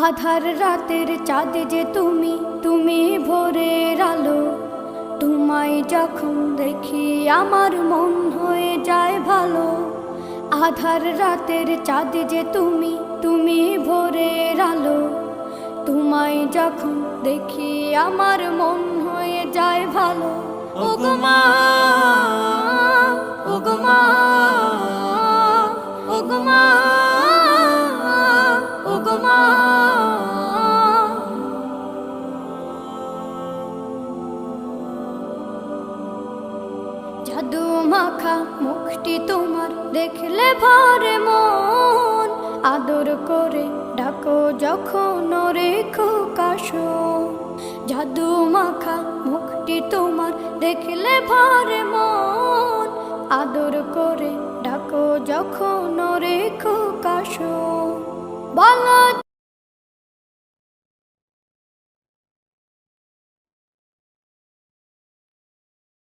আধার রাতের চাঁদ যে তুমি, তুমি ভোরের আলো। তোমায় যখন দেখি আমার মন হয়ে যায় ভালো। আধার রাতের চাঁদ যে তুমি, তুমি ভোরের আলো। তোমায় যখন দেখি আমার মন হয়ে যায় ভালো। ওগো মা, ওগো মা, ওগো মা, ওগো মা। জাদু মাখা মুখটি তোমার দেখলে ভরে মন। আদর করে ডাকো যখন রেখো কাশন। জাদু মাখা মুখটি তোমার দেখলে ভরে মন। আদর করে ডাকো যখন রেখো কাশন। বলো